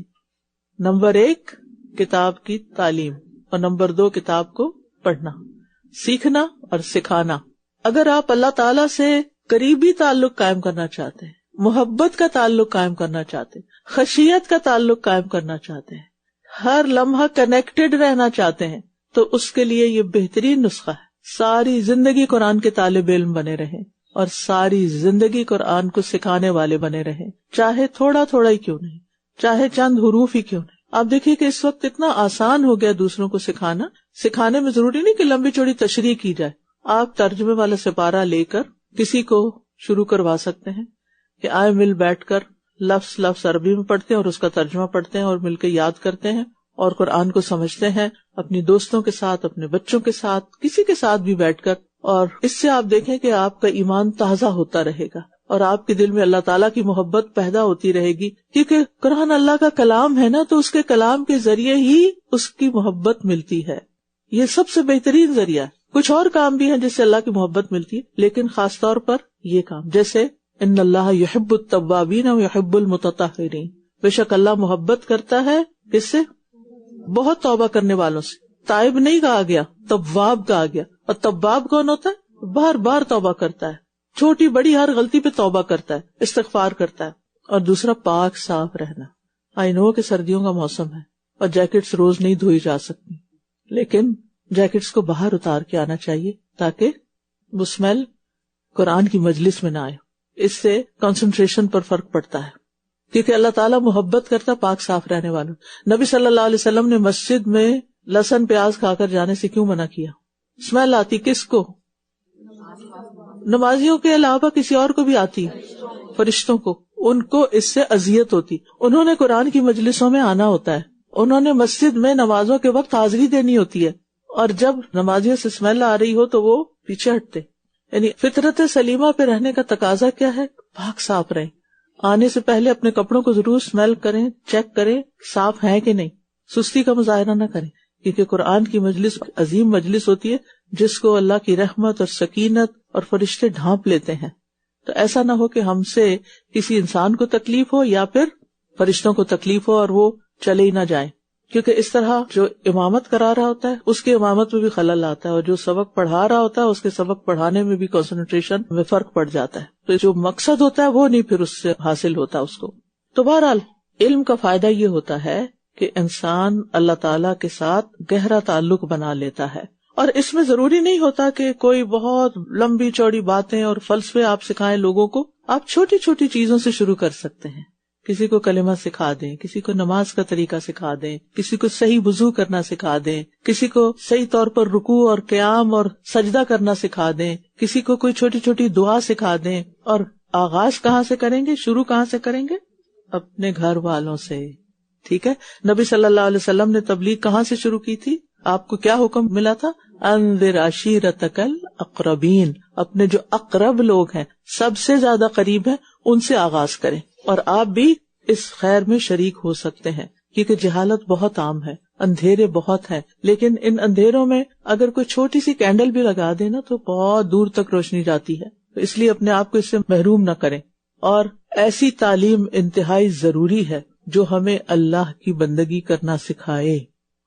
نمبر 1 کتاب کی تعلیم اور نمبر 2 کتاب کو پڑھنا, سیکھنا اور سکھانا. اگر آپ اللہ تعالیٰ سے قریبی تعلق قائم کرنا چاہتے ہیں, محبت کا تعلق قائم کرنا چاہتے ہیں, خشیت کا تعلق قائم کرنا چاہتے ہیں, ہر لمحہ کنیکٹڈ رہنا چاہتے ہیں, تو اس کے لیے یہ بہترین نسخہ ہے. ساری زندگی قرآن کے طالب علم بنے رہیں اور ساری زندگی قرآن کو سکھانے والے بنے رہیں, چاہے تھوڑا تھوڑا ہی کیوں نہیں, چاہے چند حروف ہی کیوں نہیں. آپ دیکھیے کہ اس وقت اتنا آسان ہو گیا دوسروں کو سکھانا. سکھانے میں ضروری نہیں کہ لمبی چوڑی تشریح کی جائے. آپ ترجمے والا سپارہ لے کر کسی کو شروع کروا سکتے ہیں کہ آئے مل بیٹھ کر لفظ عربی میں پڑھتے ہیں اور اس کا ترجمہ پڑھتے ہیں اور مل کے یاد کرتے ہیں اور قرآن کو سمجھتے ہیں اپنی دوستوں کے ساتھ, اپنے بچوں کے ساتھ, کسی کے ساتھ بھی بیٹھ کر. اور اس سے آپ دیکھیں کہ آپ کا ایمان تازہ ہوتا رہے گا اور آپ کے دل میں اللہ تعالیٰ کی محبت پیدا ہوتی رہے گی, کیونکہ قرآن اللہ کا کلام ہے نا, تو اس کے کلام کے ذریعے ہی اس کی محبت ملتی ہے. یہ سب سے بہترین ذریعہ ہے. کچھ اور کام بھی ہیں جس سے اللہ کی محبت ملتی ہے, لیکن خاص طور پر یہ کام, جیسے ان اللہ یحب التوابین و یحب المتطہرین, بے شک اللہ محبت کرتا ہے کس سے؟ بہت توبہ کرنے والوں سے. تائب نہیں کہا گیا, تواب کہا گیا. اور تواب کون ہوتا ہے؟ بار بار توبہ کرتا ہے, چھوٹی بڑی ہر غلطی پہ توبہ کرتا ہے, استغفار کرتا ہے. اور دوسرا پاک صاف رہنا. آئی نو کہ سردیوں کا موسم ہے اور جیکٹس روز نہیں دھوئی جا سکتی, لیکن جیکٹس کو باہر اتار کے آنا چاہیے تاکہ وہ اسمیل قرآن کی مجلس میں نہ آئے. اس سے کنسنٹریشن پر فرق پڑتا ہے, کیونکہ اللہ تعالیٰ محبت کرتا پاک صاف رہنے والوں. نبی صلی اللہ علیہ وسلم نے مسجد میں لہسن پیاز کھا کر جانے سے کیوں منع کیا؟ اسمیل آتی کس کو؟ نمازیوں کے علاوہ کسی اور کو بھی آتی, فرشتوں کو. ان کو اس سے اذیت ہوتی. انہوں نے قرآن کی مجلسوں میں آنا ہوتا ہے, انہوں نے مسجد میں نمازوں کے وقت حاضری دینی ہوتی ہے, اور جب نمازیوں سے اسمیل آ رہی ہو تو وہ پیچھے ہٹتے. یعنی فطرت سلیمہ پہ رہنے کا تقاضا کیا ہے؟ پاک صاف رہیں. آنے سے پہلے اپنے کپڑوں کو ضرور اسمیل کریں, چیک کریں صاف ہیں کہ نہیں. سستی کا مظاہرہ نہ کریں, کیونکہ قرآن کی مجلس عظیم مجلس ہوتی ہے جس کو اللہ کی رحمت اور سکینت اور فرشتے ڈھانپ لیتے ہیں. تو ایسا نہ ہو کہ ہم سے کسی انسان کو تکلیف ہو یا پھر فرشتوں کو تکلیف ہو اور وہ چلے ہی نہ جائیں، کیونکہ اس طرح جو امامت کرا رہا ہوتا ہے اس کی امامت میں بھی خلل آتا ہے، اور جو سبق پڑھا رہا ہوتا ہے اس کے سبق پڑھانے میں بھی کنسنٹریشن میں فرق پڑ جاتا ہے. تو جو مقصد ہوتا ہے وہ نہیں پھر اس سے حاصل ہوتا اس کو. تو بہرحال علم کا فائدہ یہ ہوتا ہے کہ انسان اللہ تعالیٰ کے ساتھ گہرا تعلق بنا لیتا ہے، اور اس میں ضروری نہیں ہوتا کہ کوئی بہت لمبی چوڑی باتیں اور فلسفے آپ سکھائیں لوگوں کو. آپ چھوٹی چھوٹی چیزوں سے شروع کر سکتے ہیں. کسی کو کلمہ سکھا دیں، کسی کو نماز کا طریقہ سکھا دیں، کسی کو صحیح وضو کرنا سکھا دیں، کسی کو صحیح طور پر رکوع اور قیام اور سجدہ کرنا سکھا دیں، کسی کو کوئی چھوٹی چھوٹی دعا سکھا دیں. اور آغاز کہاں سے کریں گے؟ شروع کہاں سے کریں گے؟ اپنے گھر والوں سے. ٹھیک ہے، نبی صلی اللہ علیہ وسلم نے تبلیغ کہاں سے شروع کی تھی؟ آپ کو کیا حکم ملا تھا؟ انذر عشیرتک الاقربین. اپنے جو اقرب لوگ ہیں، سب سے زیادہ قریب ہیں، ان سے آغاز کریں. اور آپ بھی اس خیر میں شریک ہو سکتے ہیں، کیونکہ جہالت بہت عام ہے، اندھیرے بہت ہیں، لیکن ان اندھیروں میں اگر کوئی چھوٹی سی کینڈل بھی لگا دے نا تو بہت دور تک روشنی جاتی ہے. تو اس لیے اپنے آپ کو اس سے محروم نہ کریں. اور ایسی تعلیم انتہائی ضروری ہے جو ہمیں اللہ کی بندگی کرنا سکھائے.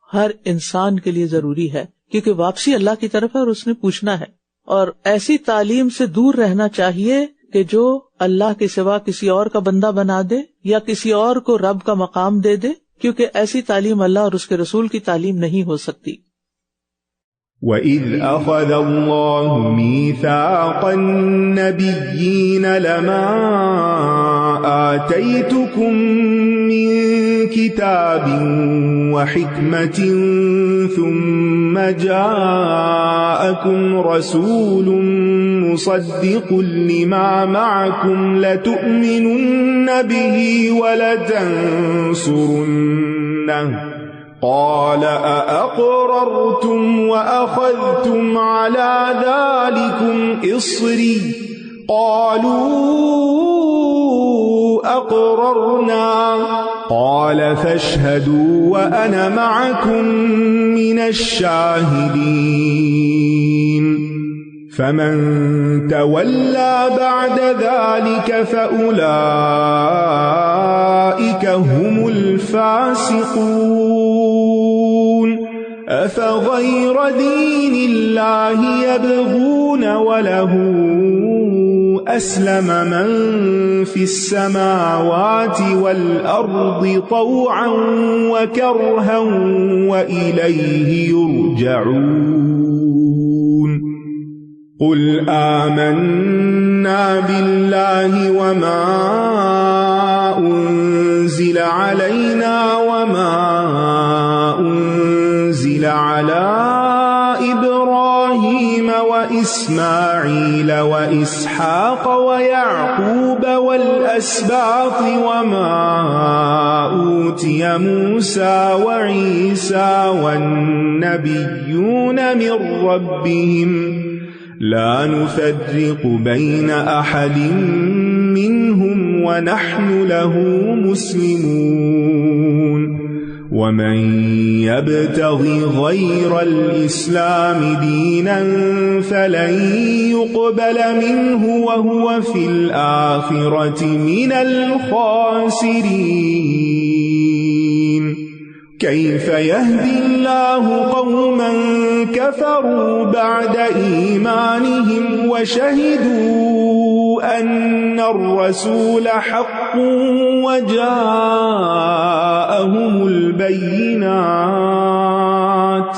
ہر انسان کے لیے ضروری ہے، کیونکہ واپسی اللہ کی طرف ہے اور اس نے پوچھنا ہے. اور ایسی تعلیم سے دور رہنا چاہیے کہ جو اللہ کے سوا کسی اور کا بندہ بنا دے یا کسی اور کو رب کا مقام دے دے، کیونکہ ایسی تعلیم اللہ اور اس کے رسول کی تعلیم نہیں ہو سکتی. وَإِذْ أَخَذَ اللَّهُ مِيثَاقَ النَّبِيِّينَ لَمَا آتَيْتُكُم مِّن كِتَابٍ وَحِكْمَةٍ ثُمَّ جَاءَكُمْ رَسُولٌ مُصَدِّقٌ لِّمَا مَعَكُمْ لَتُؤْمِنُنَّ بِهِ وَلَتَنصُرُنَّهُ قال أأقررتم وأخذتم على ذلكم إصري قالوا أقررنا قال فاشهدوا وأنا معكم من الشاهدين فمن تولى بعد ذلك فأولئك هم الفاسقون أفغير دين الله يبغون وله أسلم من في السماوات والأرض طوعا وكرها وإليه يرجعون قل آمنا بالله وما أنزل علينا وما أنزل على إبراهيم وإسماعيل وإسحاق ويعقوب والأسباط وما أوتي موسى وعيسى والنبيون من ربهم لا نفرق بين أحد منهم ونحن له مسلمون ومن يبتغ غير الإسلام دينا فلن يقبل منه وهو في الآخرة من الخاسرين كيف يهدي الله قوما كفروا بعد إيمانهم وشهدوا أن الرسول حق وجاءهم البينات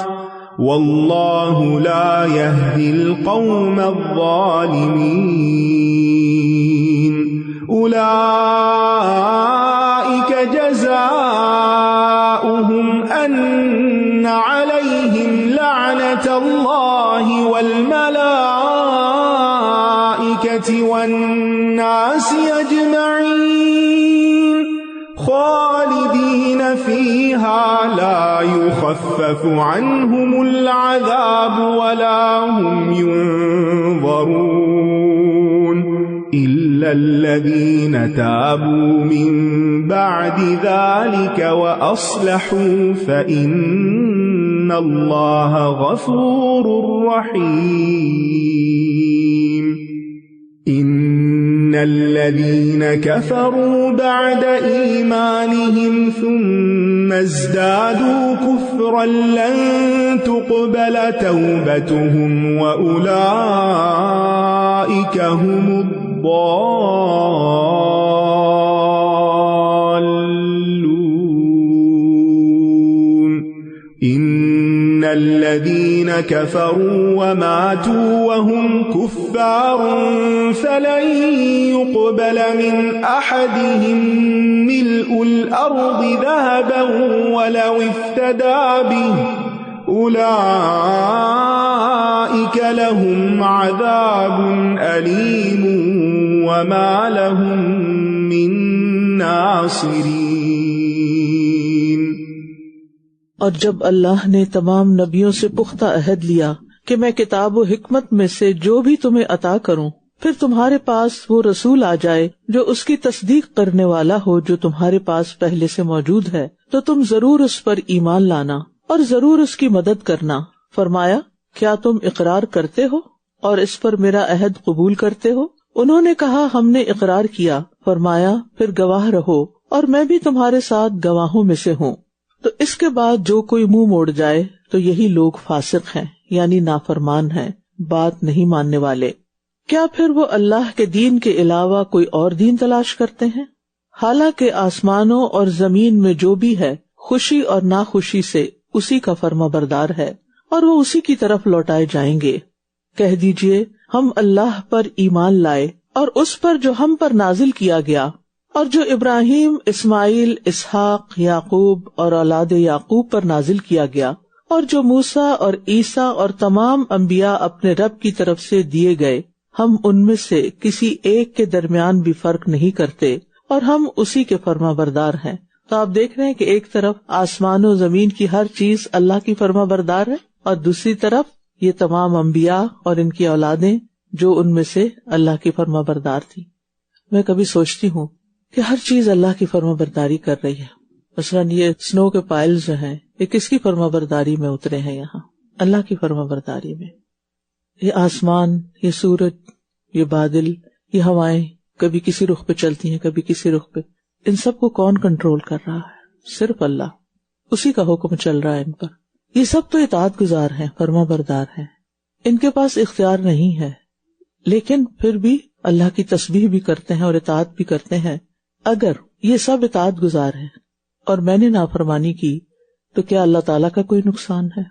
والله لا يهدي القوم الظالمين أولئك جزاؤهم أن عليهم لعنة الله والملائكة والناس أجمعين خالدين فيها لا يخفف عنهم العذاب ولا هم ينظرون إلا الذين تابوا من بعد ذلك وأصلحوا فإن إِنَّ اللَّهَ غَفُورٌ رَّحِيمٌ إِنَّ الَّذِينَ كَفَرُوا بَعْدَ إِيمَانِهِمْ ثُمَّ ازْدَادُوا كُفْرًا لَّن تُقْبَلَ تَوْبَتُهُمْ وَأُولَٰئِكَ هُمُ الضَّالُّونَ إِنَّ الَّذِينَ كَفَرُوا وَمَاتُوا وَهُمْ كُفَّارٌ فَلَن يُقْبَلَ مِنْ أَحَدِهِم مِّلْءُ الْأَرْضِ ذَهَبًا وَلَوِ افْتَدَىٰ بِهِ أُولَٰئِكَ لَهُمْ عَذَابٌ أَلِيمٌ وَمَا لَهُم مِّن نَّاصِرِينَ۔ اور جب اللہ نے تمام نبیوں سے پختہ عہد لیا کہ میں کتاب و حکمت میں سے جو بھی تمہیں عطا کروں، پھر تمہارے پاس وہ رسول آ جائے جو اس کی تصدیق کرنے والا ہو جو تمہارے پاس پہلے سے موجود ہے، تو تم ضرور اس پر ایمان لانا اور ضرور اس کی مدد کرنا۔ فرمایا، کیا تم اقرار کرتے ہو اور اس پر میرا عہد قبول کرتے ہو؟ انہوں نے کہا، ہم نے اقرار کیا۔ فرمایا، پھر گواہ رہو اور میں بھی تمہارے ساتھ گواہوں میں سے ہوں۔ تو اس کے بعد جو کوئی منہ موڑ جائے تو یہی لوگ فاسق ہیں، یعنی نافرمان ہیں، بات نہیں ماننے والے۔ کیا پھر وہ اللہ کے دین کے علاوہ کوئی اور دین تلاش کرتے ہیں؟ حالانکہ آسمانوں اور زمین میں جو بھی ہے خوشی اور ناخوشی سے اسی کا فرما بردار ہے، اور وہ اسی کی طرف لوٹائے جائیں گے۔ کہہ دیجئے، ہم اللہ پر ایمان لائے اور اس پر جو ہم پر نازل کیا گیا، اور جو ابراہیم، اسماعیل، اسحاق، یعقوب اور اولاد یعقوب پر نازل کیا گیا، اور جو موسیٰ اور عیسیٰ اور تمام انبیاء اپنے رب کی طرف سے دیے گئے، ہم ان میں سے کسی ایک کے درمیان بھی فرق نہیں کرتے، اور ہم اسی کے فرما بردار ہیں۔ تو آپ دیکھ رہے ہیں کہ ایک طرف آسمان و زمین کی ہر چیز اللہ کی فرما بردار ہے، اور دوسری طرف یہ تمام انبیاء اور ان کی اولادیں جو ان میں سے اللہ کی فرما بردار تھی۔ میں کبھی سوچتی ہوں کہ ہر چیز اللہ کی فرما برداری کر رہی ہے۔ مثلاً یہ سنو کے پائل جو ہیں، یہ کس کی فرما برداری میں اترے ہیں؟ یہاں اللہ کی فرما برداری میں۔ یہ آسمان، یہ سورج، یہ بادل، یہ ہوائیں کبھی کسی رخ پہ چلتی ہیں، کبھی کسی رخ پہ، ان سب کو کون کنٹرول کر رہا ہے؟ صرف اللہ، اسی کا حکم چل رہا ہے ان پر۔ یہ سب تو اطاعت گزار ہیں، فرما بردار ہیں، ان کے پاس اختیار نہیں ہے، لیکن پھر بھی اللہ کی تسبیح بھی کرتے ہیں اور اطاعت بھی کرتے ہیں۔ اگر یہ سب اطاعت گزار ہیں اور میں نے نافرمانی کی تو کیا اللہ تعالیٰ کا کوئی نقصان ہے؟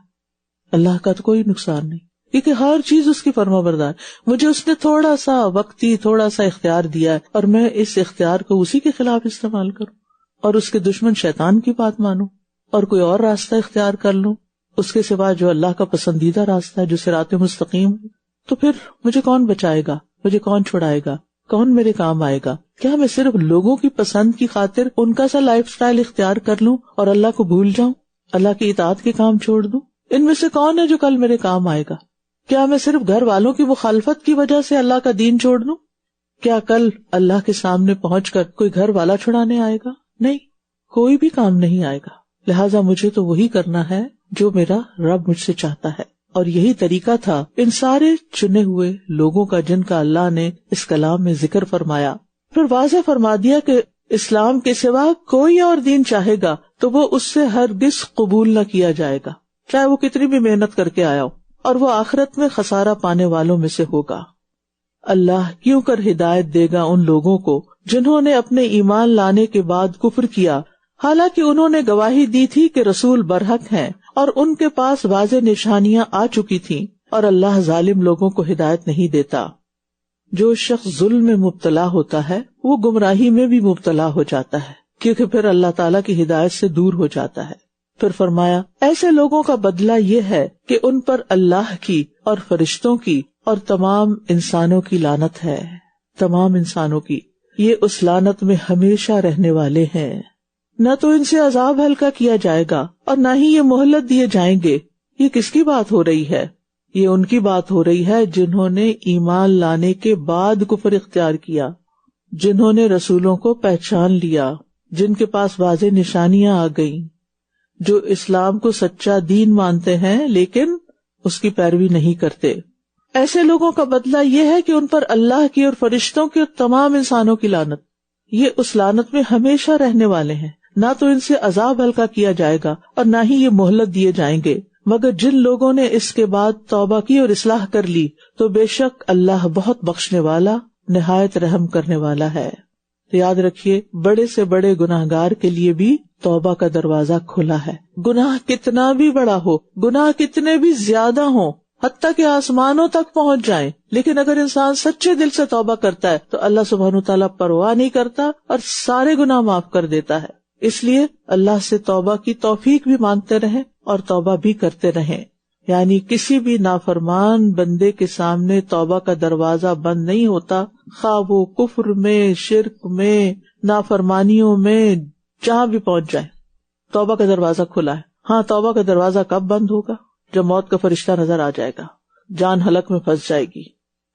اللہ کا تو کوئی نقصان نہیں، کیونکہ ہر چیز اس کی فرما بردار۔ مجھے اس نے تھوڑا سا وقتی تھوڑا سا اختیار دیا ہے اور میں اس اختیار کو اسی کے خلاف استعمال کروں اور اس کے دشمن شیطان کی بات مانوں اور کوئی اور راستہ اختیار کر لوں اس کے سوا جو اللہ کا پسندیدہ راستہ ہے، جو صراط مستقیم ہے، تو پھر مجھے کون بچائے گا؟ مجھے کون چھڑائے گا؟ کون میرے کام آئے گا؟ کیا میں صرف لوگوں کی پسند کی خاطر ان کا سا لائف سٹائل اختیار کر لوں اور اللہ کو بھول جاؤں، اللہ کی اطاعت کے کام چھوڑ دوں؟ ان میں سے کون ہے جو کل میرے کام آئے گا؟ کیا میں صرف گھر والوں کی مخالفت کی وجہ سے اللہ کا دین چھوڑ دوں؟ کیا کل اللہ کے سامنے پہنچ کر کوئی گھر والا چھڑانے آئے گا؟ نہیں، کوئی بھی کام نہیں آئے گا۔ لہٰذا مجھے تو وہی کرنا ہے جو میرا رب مجھ سے چاہتا ہے، اور یہی طریقہ تھا ان سارے چنے ہوئے لوگوں کا جن کا اللہ نے اس کلام میں ذکر فرمایا۔ پھر واضح فرما دیا کہ اسلام کے سوا کوئی اور دین چاہے گا تو وہ اس سے ہرگز قبول نہ کیا جائے گا، چاہے وہ کتنی بھی محنت کر کے آیا ہو، اور وہ آخرت میں خسارہ پانے والوں میں سے ہوگا۔ اللہ کیوں کر ہدایت دے گا ان لوگوں کو جنہوں نے اپنے ایمان لانے کے بعد کفر کیا، حالانکہ انہوں نے گواہی دی تھی کہ رسول برحق ہیں اور ان کے پاس واضح نشانیاں آ چکی تھیں، اور اللہ ظالم لوگوں کو ہدایت نہیں دیتا۔ جو شخص ظلم میں مبتلا ہوتا ہے وہ گمراہی میں بھی مبتلا ہو جاتا ہے، کیونکہ پھر اللہ تعالیٰ کی ہدایت سے دور ہو جاتا ہے۔ پھر فرمایا، ایسے لوگوں کا بدلہ یہ ہے کہ ان پر اللہ کی اور فرشتوں کی اور تمام انسانوں کی لعنت ہے، تمام انسانوں کی، یہ اس لعنت میں ہمیشہ رہنے والے ہیں۔ نہ تو ان سے عذاب ہلکا کیا جائے گا اور نہ ہی یہ مہلت دیے جائیں گے۔ یہ کس کی بات ہو رہی ہے؟ یہ ان کی بات ہو رہی ہے جنہوں نے ایمان لانے کے بعد کفر اختیار کیا، جنہوں نے رسولوں کو پہچان لیا، جن کے پاس واضح نشانیاں آ گئیں، جو اسلام کو سچا دین مانتے ہیں لیکن اس کی پیروی نہیں کرتے. ایسے لوگوں کا بدلہ یہ ہے کہ ان پر اللہ کی اور فرشتوں کی اور تمام انسانوں کی لعنت. یہ اس لعنت میں ہمیشہ رہنے والے ہیں. نہ تو ان سے عذاب ہلکا کیا جائے گا اور نہ ہی یہ مہلت دیے جائیں گے، مگر جن لوگوں نے اس کے بعد توبہ کی اور اصلاح کر لی تو بے شک اللہ بہت بخشنے والا نہایت رحم کرنے والا ہے. یاد رکھیے، بڑے سے بڑے گناہگار کے لیے بھی توبہ کا دروازہ کھلا ہے. گناہ کتنا بھی بڑا ہو، گناہ کتنے بھی زیادہ ہوں، حتیٰ کہ آسمانوں تک پہنچ جائیں، لیکن اگر انسان سچے دل سے توبہ کرتا ہے تو اللہ سبحانہ تعالیٰ پرواہ نہیں کرتا اور سارے گناہ معاف کر دیتا ہے. اس لیے اللہ سے توبہ کی توفیق بھی مانگتے رہیں اور توبہ بھی کرتے رہیں. یعنی کسی بھی نافرمان بندے کے سامنے توبہ کا دروازہ بند نہیں ہوتا، خواہ وہ کفر میں، شرک میں، نافرمانیوں میں جہاں بھی پہنچ جائے، توبہ کا دروازہ کھلا ہے. ہاں، توبہ کا دروازہ کب بند ہوگا؟ جب موت کا فرشتہ نظر آ جائے گا، جان حلق میں پھنس جائے گی.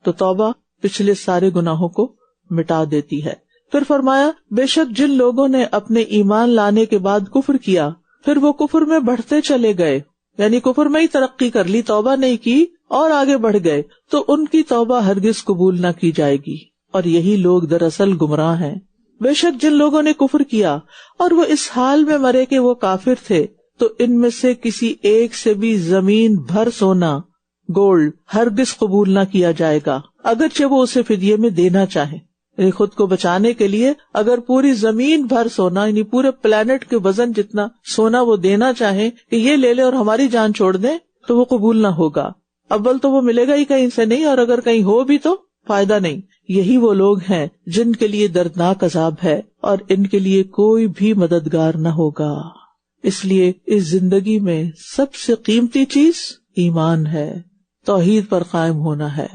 تو توبہ پچھلے سارے گناہوں کو مٹا دیتی ہے. پھر فرمایا، بے شک جن لوگوں نے اپنے ایمان لانے کے بعد کفر کیا پھر وہ کفر میں بڑھتے چلے گئے، یعنی کفر میں ہی ترقی کر لی، توبہ نہیں کی اور آگے بڑھ گئے، تو ان کی توبہ ہرگز قبول نہ کی جائے گی، اور یہی لوگ دراصل گمراہ ہیں. بے شک جن لوگوں نے کفر کیا اور وہ اس حال میں مرے کہ وہ کافر تھے تو ان میں سے کسی ایک سے بھی زمین بھر سونا، گولڈ ہرگز قبول نہ کیا جائے گا، اگرچہ وہ اسے فدیے میں دینا چاہے. یعنی خود کو بچانے کے لیے اگر پوری زمین بھر سونا، یعنی پورے پلانٹ کے وزن جتنا سونا وہ دینا چاہیں کہ یہ لے لے اور ہماری جان چھوڑ دیں، تو وہ قبول نہ ہوگا. اول تو وہ ملے گا ہی کہیں سے نہیں، اور اگر کہیں ہو بھی تو فائدہ نہیں. یہی وہ لوگ ہیں جن کے لیے دردناک عذاب ہے اور ان کے لیے کوئی بھی مددگار نہ ہوگا. اس لیے اس زندگی میں سب سے قیمتی چیز ایمان ہے، توحید پر قائم ہونا ہے،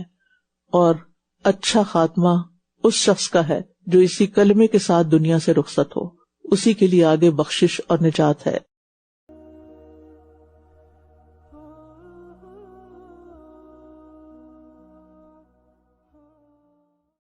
اور اچھا خاتمہ اس شخص کا ہے جو اسی کلمے کے ساتھ دنیا سے رخصت ہو. اسی کے لیے آگے بخشش اور نجات ہے.